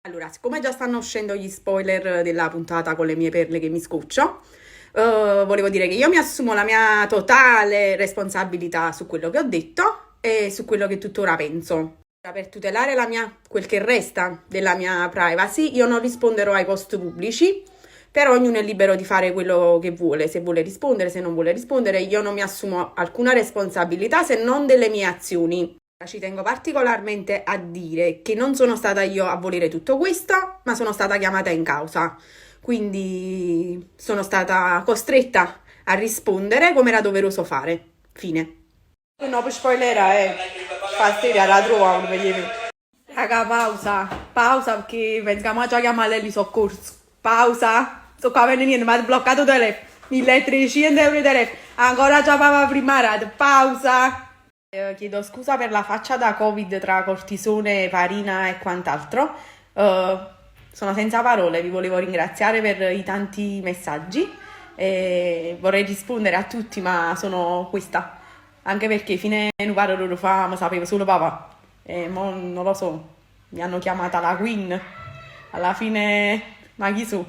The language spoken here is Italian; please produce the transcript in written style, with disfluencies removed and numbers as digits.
Allora, siccome già stanno uscendo gli spoiler della puntata con le mie perle che mi scoccio, volevo dire che io mi assumo la mia totale responsabilità su quello che ho detto e su quello che tuttora penso. Per tutelare quel che resta della mia privacy, io non risponderò ai post pubblici, però ognuno è libero di fare quello che vuole, se vuole rispondere, se non vuole rispondere, io non mi assumo alcuna responsabilità se non delle mie azioni. Ci tengo particolarmente a dire che non sono stata io a volere tutto questo, ma sono stata chiamata in causa. Quindi sono stata costretta a rispondere come era doveroso fare. Fine. No, per spoilerare, pastiglia la trovo, raga, pausa, pausa perché pensiamo già chiamare gli soccorsi. Pausa, sto qua venendo niente, mi ha bloccato il telefono. 1300 euro di telefono, ancora già papà prima rata, pausa. Chiedo scusa per la faccia da Covid tra cortisone, farina e quant'altro. Sono senza parole, vi volevo ringraziare per i tanti messaggi e vorrei rispondere a tutti, ma sono questa. Anche perché fine un paro loro fa, ma sapevo solo papà. E mo non lo so, mi hanno chiamata la Queen. Alla fine, ma chi su?